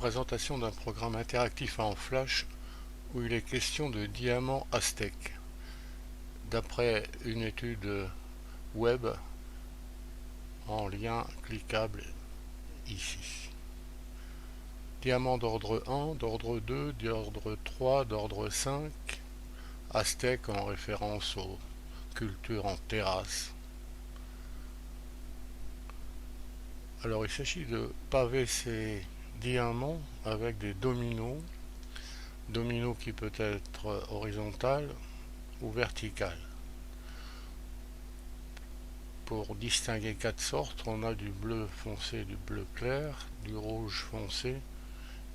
Présentation d'un programme interactif en Flash où il est question de diamants aztèques. D'après une étude web en lien cliquable ici. Diamants d'ordre 1, d'ordre 2, d'ordre 3, d'ordre 5, aztèques en référence aux cultures en terrasse. Alors il s'agit de paver ces diamants avec des dominos qui peut être horizontal ou vertical. Pour distinguer quatre sortes, on a du bleu foncé, du bleu clair, du rouge foncé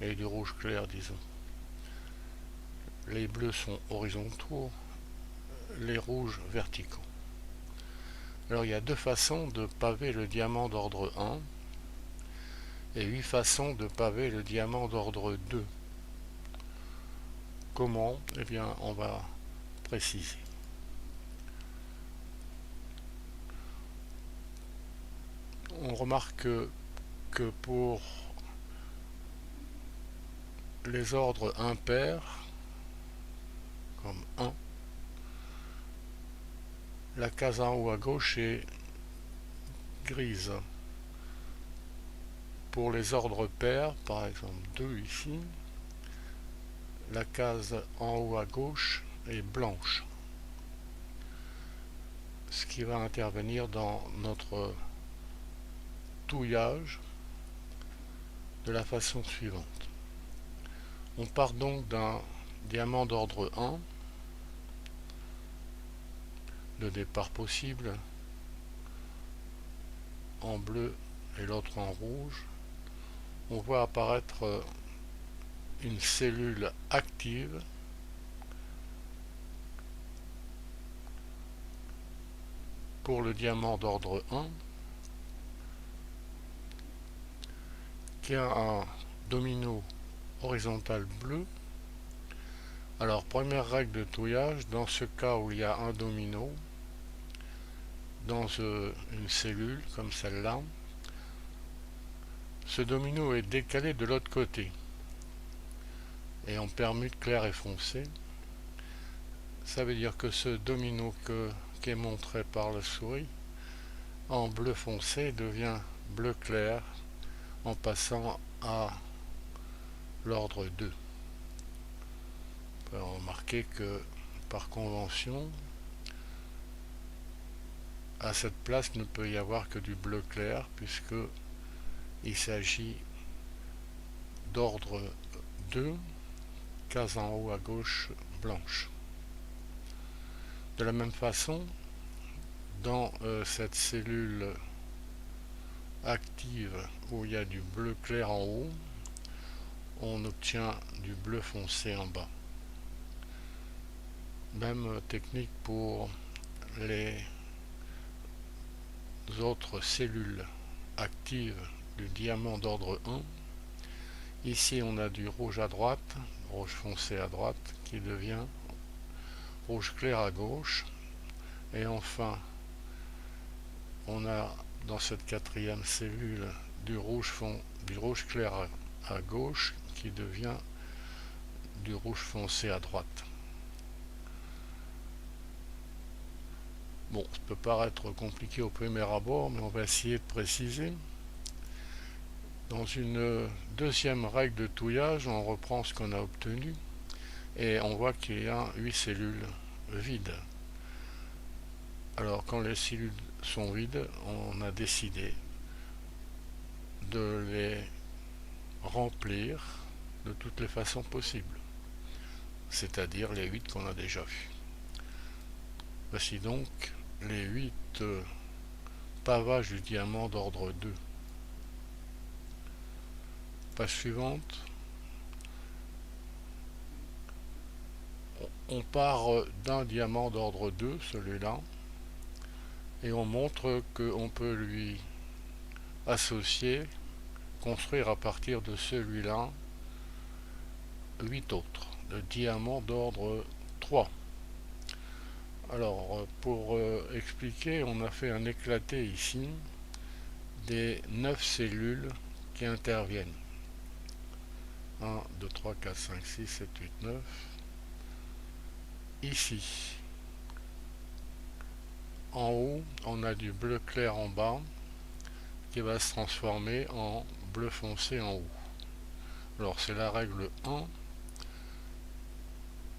et du rouge clair, disons. Les bleus sont horizontaux, les rouges verticaux. Alors il y a deux façons de paver le diamant d'ordre 1 et 8 façons de paver le diamant d'ordre 2. Comment? Eh bien, on va préciser. On remarque que pour les ordres impairs, comme 1, la case en haut à gauche est grise. Pour les ordres pairs, par exemple 2 ici, la case en haut à gauche est blanche. Ce qui va intervenir dans notre touillage de la façon suivante. On part donc d'un diamant d'ordre 1, le départ possible, en bleu et l'autre en rouge. On voit apparaître une cellule active pour le diamant d'ordre 1 qui a un domino horizontal bleu. Alors, première règle de touillage, dans ce cas où il y a un domino dans une cellule comme celle-là, ce domino est décalé de l'autre côté et on permute clair et foncé. Ça veut dire que ce domino qui est montré par la souris en bleu foncé devient bleu clair en passant à l'ordre 2. On peut remarquer que par convention, à cette place ne peut y avoir que du bleu clair puisque il s'agit d'ordre 2, case en haut à gauche blanche. De la même façon, dans cette cellule active où il y a du bleu clair en haut, on obtient du bleu foncé en bas. Même technique pour les autres cellules actives du diamant d'ordre 1. Ici on a du rouge à droite, rouge foncé à droite, qui devient rouge clair à gauche. Et enfin, on a dans cette quatrième cellule du rouge clair à gauche qui devient du rouge foncé à droite. Bon, ça peut paraître compliqué au premier abord, mais on va essayer de préciser. Dans une deuxième règle de touillage, on reprend ce qu'on a obtenu et on voit qu'il y a 8 cellules vides. Alors quand les cellules sont vides, on a décidé de les remplir de toutes les façons possibles, c'est-à-dire les 8 qu'on a déjà vus. Voici donc les 8 pavages du diamant d'ordre 2. Page suivante. On part d'un diamant d'ordre 2, celui-là, et on montre qu'on peut lui associer, construire à partir de celui-là 8 autres, de diamants d'ordre 3. Alors, pour expliquer, on a fait un éclaté ici des 9 cellules qui interviennent. 1, 2, 3, 4, 5, 6, 7, 8, 9. Ici, en haut, on a du bleu clair en bas qui va se transformer en bleu foncé en haut. Alors c'est la règle 1.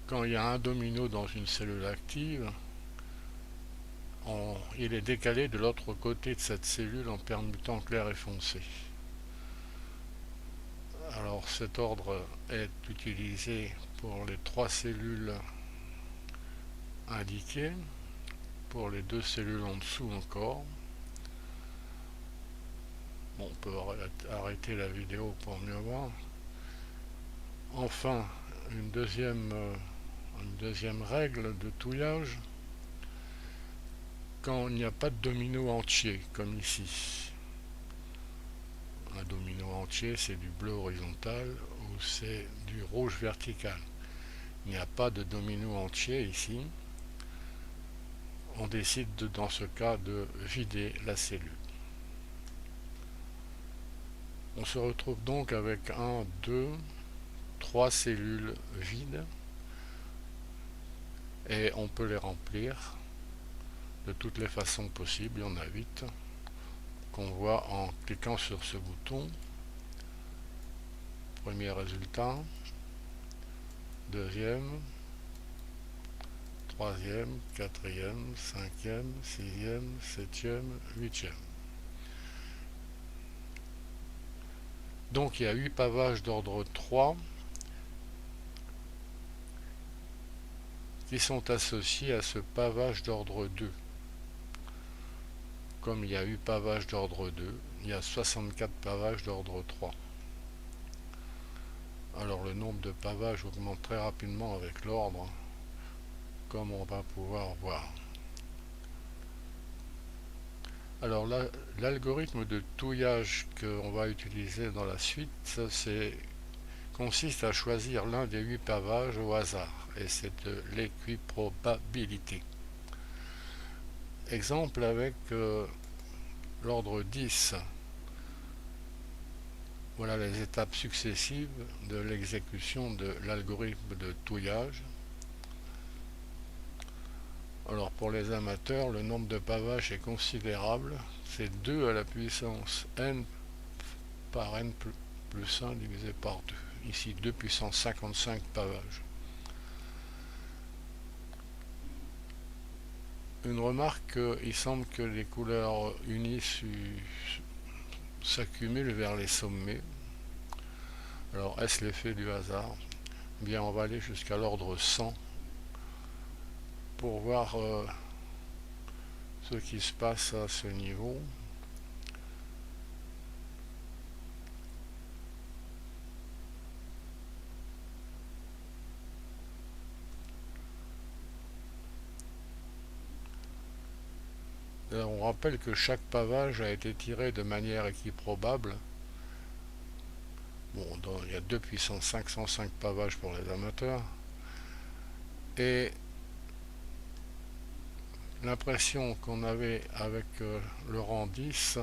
Quand il y a un domino dans une cellule active, il est décalé de l'autre côté de cette cellule en permutant clair et foncé. Alors cet ordre est utilisé pour les 3 cellules indiquées, pour les 2 cellules en dessous encore. Bon, on peut arrêter la vidéo pour mieux voir. Enfin, une deuxième règle de touillage, quand il n'y a pas de domino entier, comme ici. Un domino entier, c'est du bleu horizontal ou c'est du rouge vertical. Il n'y a pas de domino entier ici. On décide dans ce cas de vider la cellule. On se retrouve donc avec 1, 2, 3 cellules vides et on peut les remplir de toutes les façons possibles. Il y en a 8 qu'on voit en cliquant sur ce bouton. Premier résultat, deuxième, troisième, quatrième, cinquième, sixième, septième, huitième. Donc il y a 8 pavages d'ordre 3 qui sont associés à ce pavage d'ordre 2. Comme il y a 8 pavages d'ordre 2, il y a 64 pavages d'ordre 3. Alors le nombre de pavages augmente très rapidement avec l'ordre, comme on va pouvoir voir. Alors l'algorithme de touillage qu'on va utiliser dans la suite, consiste à choisir l'un des 8 pavages au hasard, et c'est de l'équiprobabilité. Exemple avec l'ordre 10. Voilà les étapes successives de l'exécution de l'algorithme de touillage. Alors pour les amateurs, le nombre de pavages est considérable. C'est 2 à la puissance n par n plus 1 divisé par 2. Ici 2 puissance 55 pavages. Une remarque, il semble que les couleurs unies s'accumulent vers les sommets. Alors est-ce l'effet du hasard? Bien, on va aller jusqu'à l'ordre 100 pour voir ce qui se passe à ce niveau. On rappelle que chaque pavage a été tiré de manière équiprobable. Bon, il y a 2 puissance 505 pavages pour les amateurs. Et l'impression qu'on avait avec le rang 10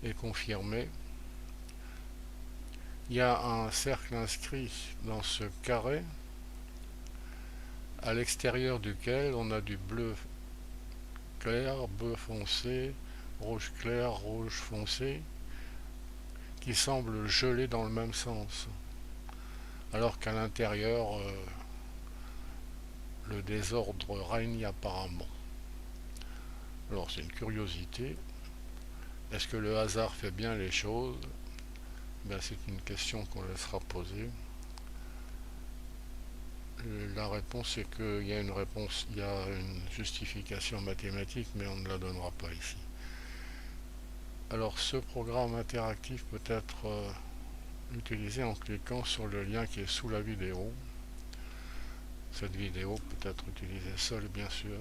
est confirmée. Il y a un cercle inscrit dans ce carré, à l'extérieur duquel on a du bleu clair, bleu foncé, rouge clair, rouge foncé, qui semble geler dans le même sens, alors qu'à l'intérieur, le désordre règne apparemment. Alors c'est une curiosité. Est-ce que le hasard fait bien les choses? Ben, c'est une question qu'on laissera poser. La réponse est qu'il y a une réponse, il y a une justification mathématique, mais on ne la donnera pas ici. Alors ce programme interactif peut être utilisé en cliquant sur le lien qui est sous la vidéo. Cette vidéo peut être utilisée seule, bien sûr.